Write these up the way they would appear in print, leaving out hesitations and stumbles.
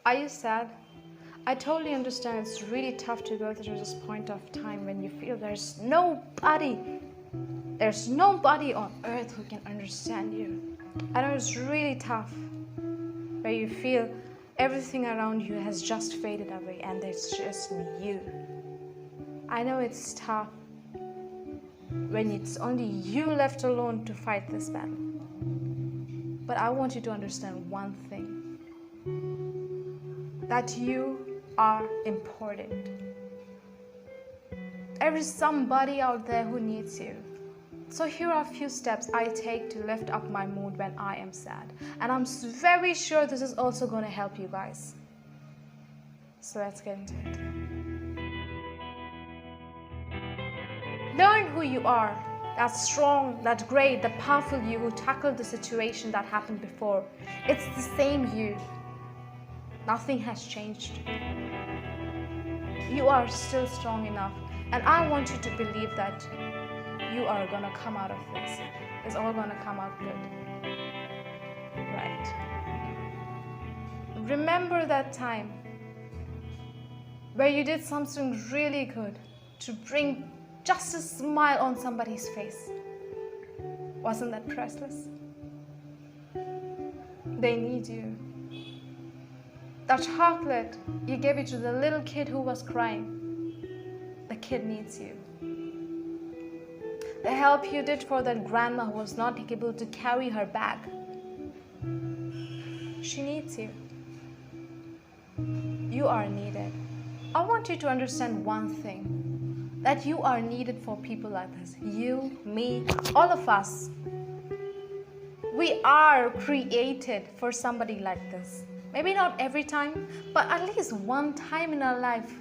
Are you sad? I totally understand it's really tough to go through this point of time when you feel there's nobody on earth who can understand you. I know it's really tough, where you feel everything around you has just faded away and it's just you. I know it's tough when it's only you left alone to fight this battle. But I want you to understand one thing, that you are important. There is somebody out there who needs you. So here are a few steps I take to lift up my mood when I am sad. And I'm very sure this is also going to help you guys. So let's get into it. Learn who you are. That strong, that great, the powerful you who tackled the situation that happened before. It's the same you. Nothing has changed. You are still strong enough. And I want you to believe that you are going to come out of this. It's all going to come out good. Right. Remember that time where you did something really good to bring just a smile on somebody's face. Wasn't that priceless? They need you. That chocolate, you gave it to the little kid who was crying. The kid needs you. The help you did for that grandma who was not able to carry her bag. She needs you. You are needed. I want you to understand one thing, that you are needed for people like this. You, me, all of us. We are created for somebody like this. Maybe not every time, but at least one time in our life,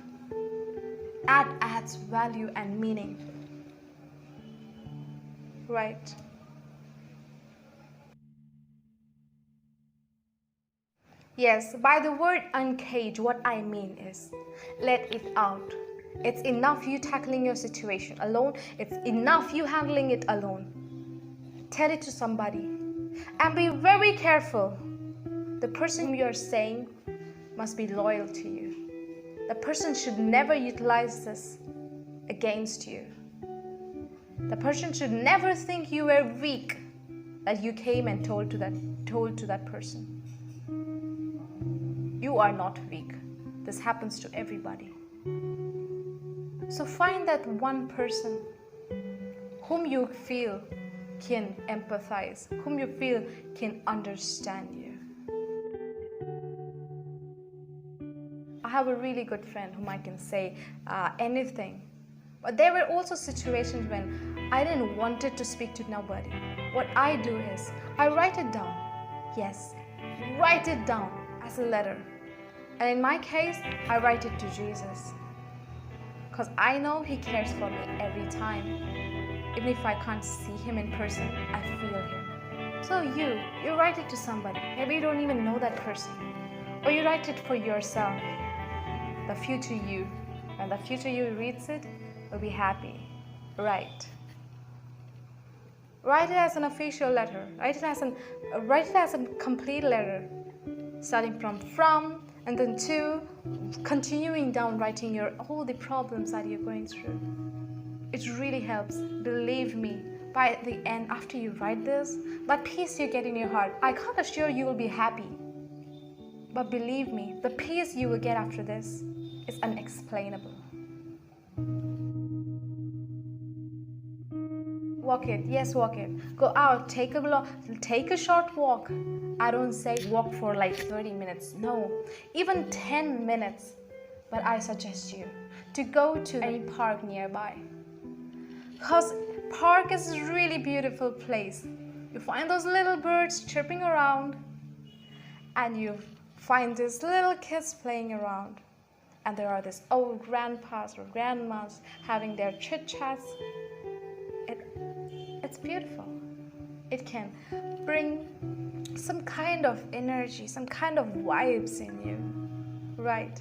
that adds value and meaning. Right. Yes, by the word uncage, what I mean is, let it out. It's enough you tackling your situation alone. It's enough you handling it alone. Tell it to somebody. And be very careful. The person you are saying must be loyal to you. The person should never utilize this against you. The person should never think you were weak, that you came and told to that person. You are not weak. This happens to everybody. So find that one person whom you feel can empathize, whom you feel can understand you. I have a really good friend whom I can say anything. But there were also situations when I didn't want to speak to nobody. What I do is, I write it down. Yes, write it down as a letter. And in my case, I write it to Jesus. Because I know He cares for me every time. Even if I can't see Him in person, I feel Him. So you write it to somebody. Maybe you don't even know that person. Or you write it for yourself. The future you. When the future you reads it, will be happy. Write it as an official letter. Write it as a complete letter, starting from and then to, continuing down, writing all the problems that you're going through. It really helps. Believe me. By the end, after you write this, that peace you get in your heart, I can't assure you will be happy. But believe me, the peace you will get after this is unexplainable. Walk it. Yes, walk it. Go out, take a short walk. I don't say walk for like 30 minutes. No, even 10 minutes. But I suggest you to go to any park nearby. Because park is a really beautiful place. You find those little birds chirping around, and you find these little kids playing around. And there are these old grandpas or grandmas having their chit-chats. It's beautiful. It can bring some kind of energy, some kind of vibes in you, right?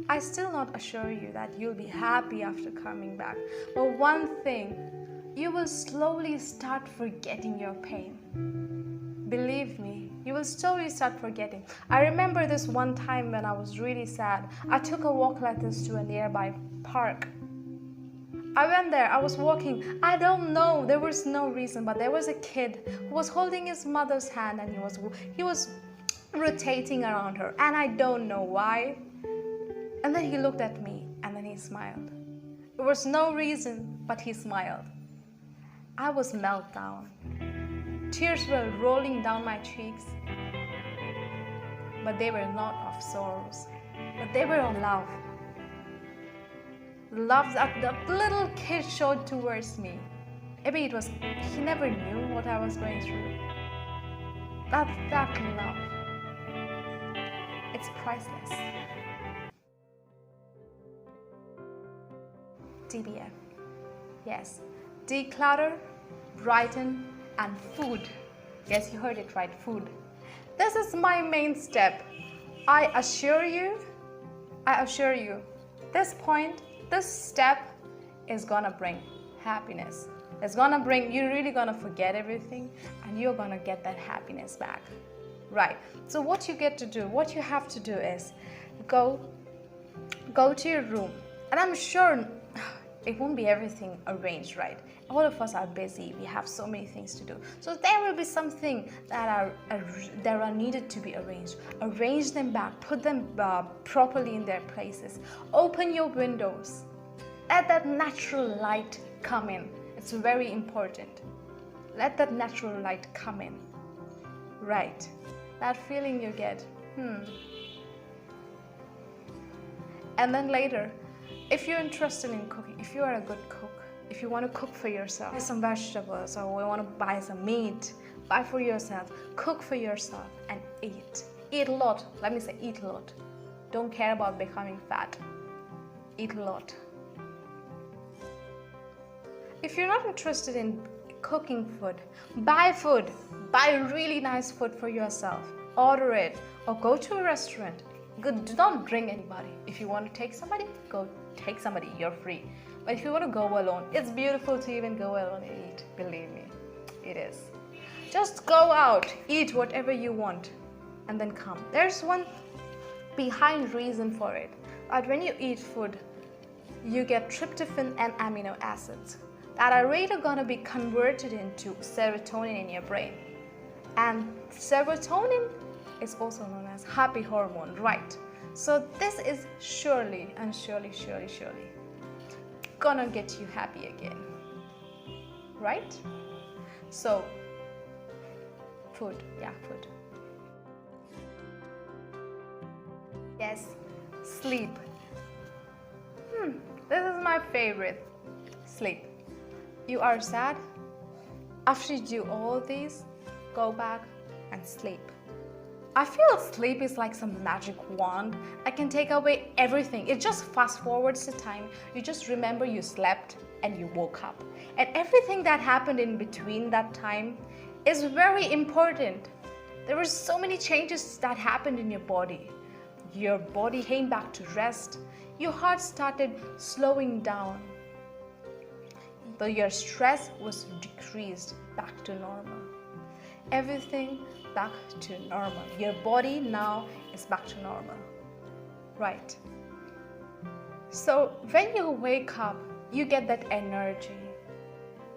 I still not assure you that you'll be happy after coming back. But one thing, you will slowly start forgetting your pain. Believe me, You will slowly start forgetting. I remember this one time when I was really sad. I took a walk like this to a nearby park. I went there, I was walking. I don't know, there was no reason, but there was a kid who was holding his mother's hand and he was rotating around her, and I don't know why. And then he looked at me and then he smiled. There was no reason, but he smiled. I was meltdown. Tears were rolling down my cheeks, but they were not of sorrows, but they were of love. Love that the little kid showed towards me. Maybe it was, he never knew what I was going through. That love, it's priceless. DBF. Yes, declutter, brighten, and food. Yes, you heard it right, food. This is my main step. I assure you, this step is gonna bring happiness. It's gonna bring, you're really gonna forget everything and you're gonna get that happiness back. Right, so what you have to do is go to your room, and I'm sure it won't be everything arranged, right? All of us are busy, we have so many things to do. So there will be something that are needed to be arranged. Arrange them back, put them properly in their places. Open your windows. Let that natural light come in. It's very important. Let that natural light come in. Right. That feeling you get, And then later, if you're interested in cooking, if you are a good cook, if you want to cook for yourself, buy some vegetables, or you want to buy some meat, buy for yourself, cook for yourself, and eat. Eat a lot. Let me say eat a lot. Don't care about becoming fat. Eat a lot. If you're not interested in cooking food, buy food. Buy really nice food for yourself. Order it, or go to a restaurant. Don't bring anybody. If you want to take somebody, go take somebody. You're free. But if you want to go alone, it's beautiful to even go alone and eat. Believe me, it is. Just go out, eat whatever you want, and then come. There's one behind reason for it. But when you eat food, you get tryptophan and amino acids that are later going to be converted into serotonin in your brain. And serotonin is also known as happy hormone, right? So this is surely gonna get you happy again, right? So food. Yes, sleep. This is my favorite. Sleep. You are sad? After you do all these, go back and sleep. I feel sleep is like some magic wand that can take away everything. It just fast forwards the time. You just remember you slept and you woke up. And everything that happened in between that time is very important. There were so many changes that happened in your body. Your body came back to rest. Your heart started slowing down. But your stress was decreased back to normal. Everything back to normal. Your body now is back to normal. Right. So when you wake up, you get that energy.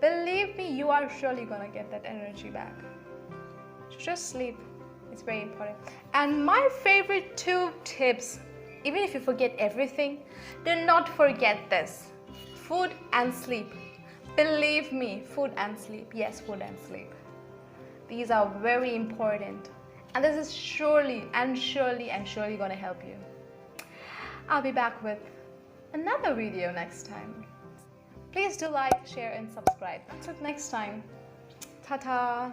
Believe me, you are surely gonna get that energy back. Just sleep. It's very important. And my favorite 2 tips, even if you forget everything, do not forget this. Food and sleep. Believe me, food and sleep. Yes, food and sleep. These are very important. And this is surely going to help you. I'll be back with another video next time. Please do like, share, and subscribe. Until next time. Ta-ta.